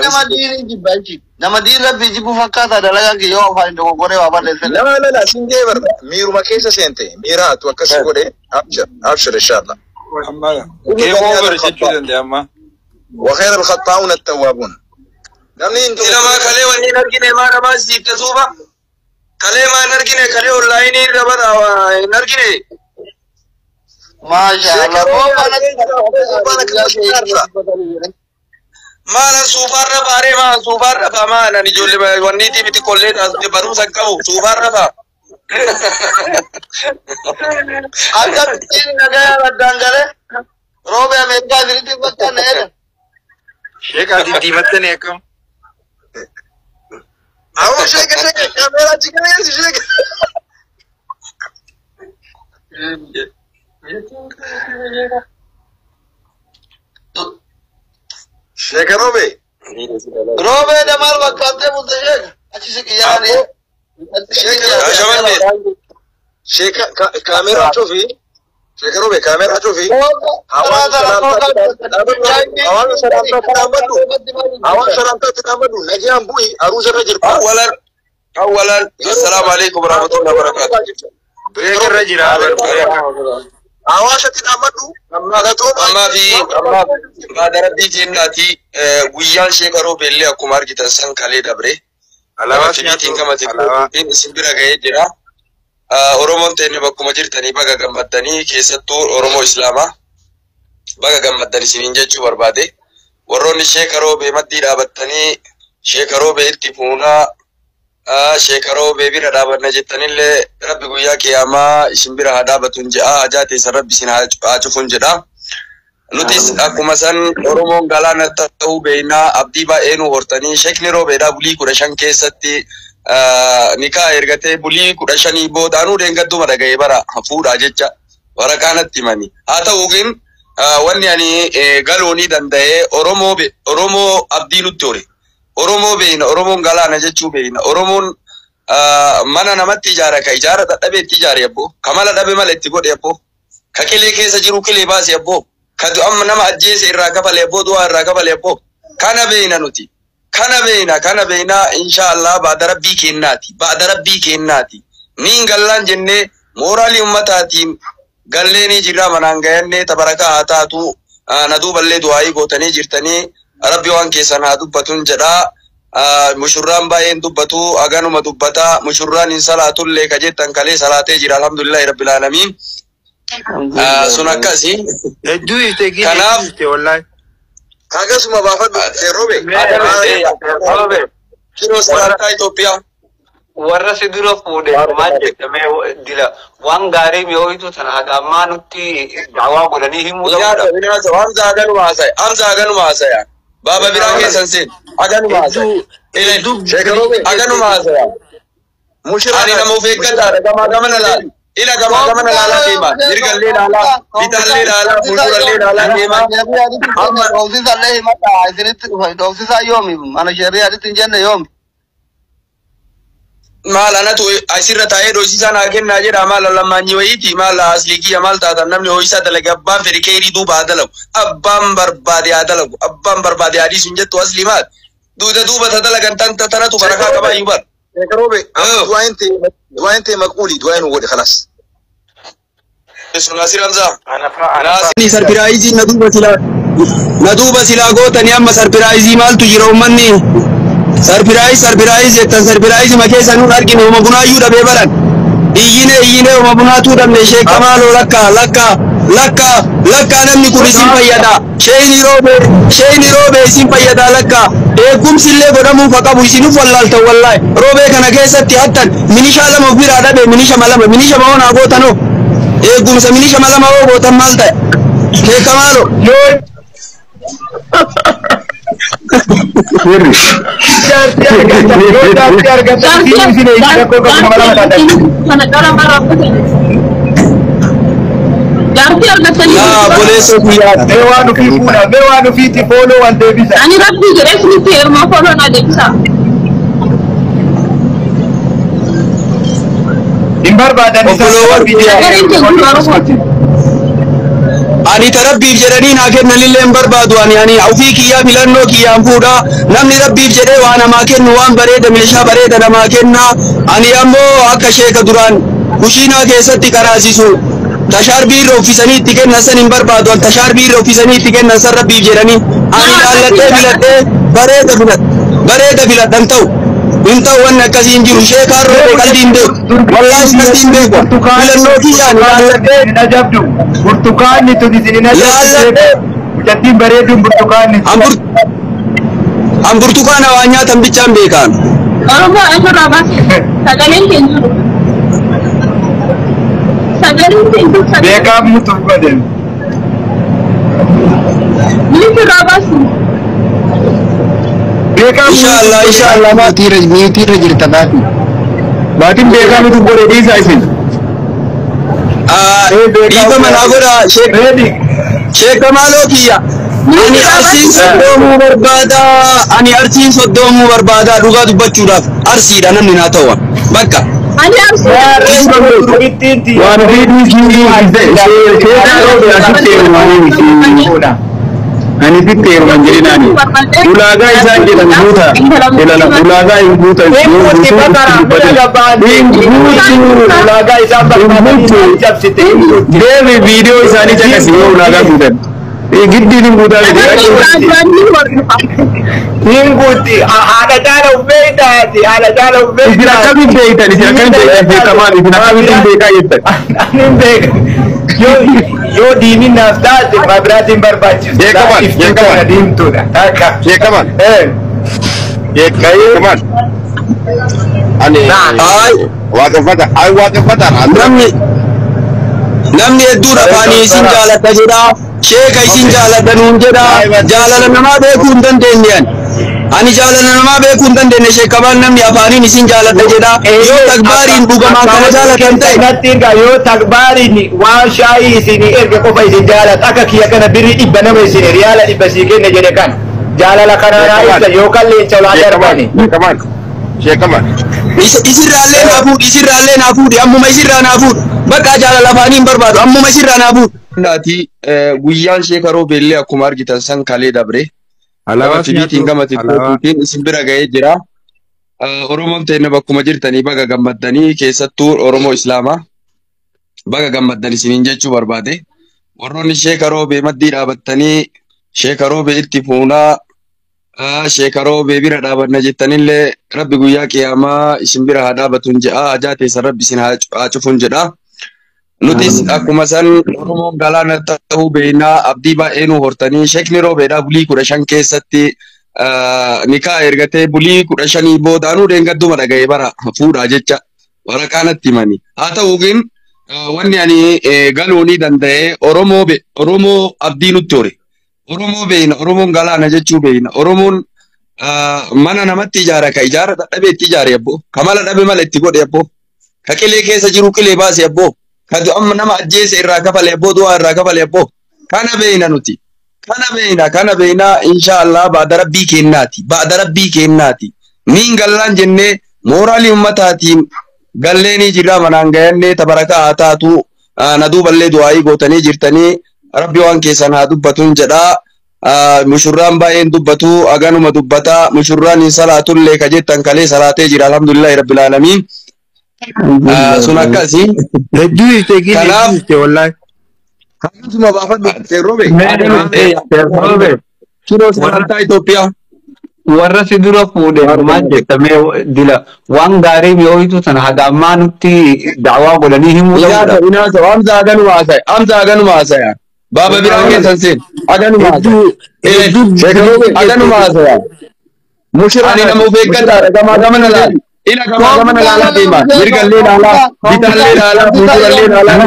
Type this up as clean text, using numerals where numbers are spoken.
nama dini jibaji. Nama dini Rabbi jibu fakata dalaga ki yo fa ndo gore wa ba lesen. لا سنجي برد ميرو ما كيسة سنتي ميرات وكسر كده أبشر إن شاء الله. وخير الخطاؤون التوابون. نمين إذا ما خلي وني نرجع ما نماز جيت تزوبا خلي ما نرجع خلي أونلاين ربنا نرجع ما شاء الله ما لا سوبر باري ما سوبر فما أنا نجول وني تي بتي كلين أصل برو سكوا سوبر فا أكثر تين نجاة بدانجله روبي أمريكا ديرتي بتنا هذا شيء كذي ديمتنا يكم أول شيء كاميرا تيجي شيء شيء روبي دمار وقتها متشيك أشي يعني شيء كاميرا شوفي شيء روبي كاميرا شوفي أول سلامتك تتعمدوا نجيم بوي أروز الرجل أولا السلام عليكم ورحمة الله وبركاته بريك الرجل أواشة تتعمدوا أما ما دربي جناتي ويان شيكارو بيلي أكمار جتا سان كالي دبري أما في بيتين كما تقول إن سنبرا غاية جرا أورومون تاني بكما جرتاني بغا غمتاني كيستور أورومو إسلاما بغا غمتاني سنينجا جو بربادي وروني شيكارو بمدي رابطاني شيكارو بيتكفونا شيكارو بيبي ردابنا جتاني اللي ربي قويا كياما شنبرا هدابتون جاء أجاتي سن ربي سنها آجفون جدا نوتيس أكما سن أورومون غالانا تتو بينا أبدي با إنو هورتاني شيكني رو بيدا بولي كورشان كيستي نكا إرغتي بولي كورشاني بودانو دينغدو مدغي برا حفور آججا ورقانت تيماني آتا وغين وان يعني غالوني دندهي أورومو أبدي نتوري أورومو بين أورومون غالانا جچو بين أورومون mana namatti ijara ka ijara dadhabe tijari yabbo kamala dabe maletti godhe yabbo kakile keessa jiru kile baas yabbo kadu amma nama ajjeese irraa kafale yabbo du'a irraa kafale yabbo kana beena insha Allah ba'da rabbii kennati nin gallan jenne morali ummataatiin galleeni jirra manan gayanne tabaraka haataatu nadu balle du'aayi gootanii jirtanii rabbi waan keessan haa dubbatun jedha مشران باين دبتو أغانو ما دبتا مشران إن صلاة اللي كجتن كالي صلاة جير الحمد لله رب العالمين سنكاسي كناف والله كاغس ما بافد روبي كيلو صلاة إثيوبيا ورا سيدنا فودي ما جتمه دلا وان غاري ميويتو تناغا ما نتي دعوا بولني هم أم زاغنو ماسايا بابا براكي سنسين أغانو ماسايا أغانو ماسايا أنا نموفيك كتار كما نلال إلا كما نلال كيما نرقل لي لالا بيتال لي لالا ملقل لي لالا كيما أما روزي سالله ماتا عايزينت روزي سا يومي أنا شريعة تنجن يوم مال أنا تو أسير تاعي روزي سانا أكين ناجر مال لما نيويتي مال أصليكي مال تاعنا نمني هويسا تلقى أبان فريكيري دو بعدلو أبان بربادي عدلو أبان بربادي عدي سنجت أصلي مال دو بتدلقى أنت تنا تو بركة كما يبر روبي دوانتي مقولي دوان هو خلاص ناصر حمزة ni surprise naduba sila gootani amma surprise maal tu jira ummanni surprise tan surprise makesa nu argine uma bunaayu dabe baran iyine uma bunatu damne Sheikh Kamalo lakka namni kun isin fayyada sheyni robe isin fayyada lakka gumsille godamu faqabu isinu fallalta wallahi robe kana keessatti hattan minisha lama bira dabe minisha maona gootano gumsa minisha malama o gootan malta Sheikh Kamalo yo Bewanu fiti follow and debisa. Ani rabbi gere fiti erma follow na debisa. Imbar badan follower video. ani tarabbiif jedhanii naa kennanillee hin barbaadu ani ofii kiyyaa filannoo kiyyaan fuudha namni rabbiif jedhee waan namaa kennu waan bareeda meeshaa bareeda namaa kenna ani ammoo akka sheeka duraan kushiinaa keessatti qaraasisu tashaarbii irra uffisanii itti kennan san hin barbaadu tashaarbii irra uffisanii itti kennan san rabbiif jedhanii ani laalladhee filadhee bareeda filadhan ta'u in ta'u wanni akkasiin jiru sheekaan roobe qalbiin beeku wallahi qalbiin beeku filannoo kiyyaan laalladhee hin ajabdu burtukaanni tun isin hin ajabdu mucattiin bareeduun burtukaanni an burtukaana waan nyaatan bichaan beekaan Oromoo asirraa baase sagaleen keenya jiru. Sagaleen keenya jiru. beekaaf mutu godhen Asirraa baase. beekaaf inshallah miitiirra jirta baatiin beekaa mutu godhe dhiisaa isin dhiifa manaa godha sheeka maaloo kiyya ani arsiin soddoomuu barbaada dhugaa dubbachuudhaaf arsiidha namni naa ta'u bakka Ani waan ofii dhiisuu ani fitteeru kan jedhinaani ulaagaa isaan jedhan guuta ilala ulaagaa hin guutan ulaagaa isaan deemi viidiyoo isaanii caqasi yoo ulaagaa guutan giddiin hin guutaa hin guutti haadha caala ufeetaati haadha caala ufeetaati isin akkamiin beektan isin akkamiin beekamaan isin akkamiin beekaa jettan anin beeka yoo diinin naaf taate mabiraatiin barbaachisu iftuudha diimtuudha takka Sheekaman. Sheekaman. Ani waaqeffata. namni hedduun afaanii isin jaalata jedha sheeka isin jaalata nuun jedha jaalala namaa beekuu hin dandeenyeen ani jaalala namaa beekuu hin dandeenye sheekamaan namni afaaniin isin jaalata jedha yoo takbaariin dhugamaa kana jaalatan ta'e nattiin yoo takbaariin waan shaayii isin erga qofa isin jaalata akka kiyya kana birri dhibba nama isin riyaala dhibba sii kenne jedhe kan jaalala kanaa ibsa yookaan leenca olaa darbani Sheekaman. isirraallee naa fuudhi ammuma isirraa naa fuudhi bakka jaalala afaaniin barbaadu ammuma isirraa naa fuudhi. Guyyaan sheeka roobeellee akkuma argitan san kalee dabre. Alaabaa fiitiin gama xiqqootiin isin bira ga'ee jira. Oromoon ta'e bakkuma jirtanii baga gammaddanii keessattuu Oromoo Islaamaa baga gammaddan isiniin jechuu barbaade. Warroonni sheeka roobee maddii dhaabattanii sheeka roobee itti fuunaa sheeka roobee bira dhaabanna jettanillee rabbi guyyaa qiyaamaa isin bira haa dhaabatuun jedha ajaa teessan rabbi isin haa cufuun jedha. Nutis akkuma san Oromoon galaana ta'uu beeknaa abdii baay'ee nu hortanii sheekni roobeedhaa bulii 15 keessatti nikaa ergatee bulii 15 boodaanuu deengadduma dhaga'ee bara fuudhaa jecha waraqaa natti himanii. Haa ta'uutiin wanni ani galuu ni danda'e Oromoo abdii nutti hore. Oromoo beekna Oromoon galaana jechuu beekna Oromoon mana namatti ijaara ka ijaara dadhabee itti ijaare abboo ka mala dhabe mala itti godhe abboo ka qilee keessa jiru qilee baase abboo ka amma nama ajjeese irraa kafale abboo du'aa irraa kafale abboo kana beekna nuti kana beekna inshaallah baada rabbii kennaati niin gallaan jennee mooraalii ummataatiin galleenii jirraa manaan gayannee tabarakaa haa taatu na duuballee du'aayii gootanii jirtanii rabbi waan keessan haa dubbatuun jedha mushurraan baay'een dubbatu aganuma dubbata mushurraan hin salaatullee ka jettan kalee salaatee jira alhamdulillahi rabbil aalamiin sun akkasii hedduu isteegii wallahi akkasuma baafadhu teerroobe kiroo sagantaa Itoophiyaa warra si dura fuudhe maal jettamee dila waan gaarii mi'ooyitu sana haga ammaa nutti da'awaa godhanii himuu inaasa amsa aganuma haasaya Baba biraa keessan seen aganuma haasaya mushiraan nama of eeggataadha gamaa gamana laalaa deema mirgallee laalaa bitaallee laalaa fuuldurallee laalaa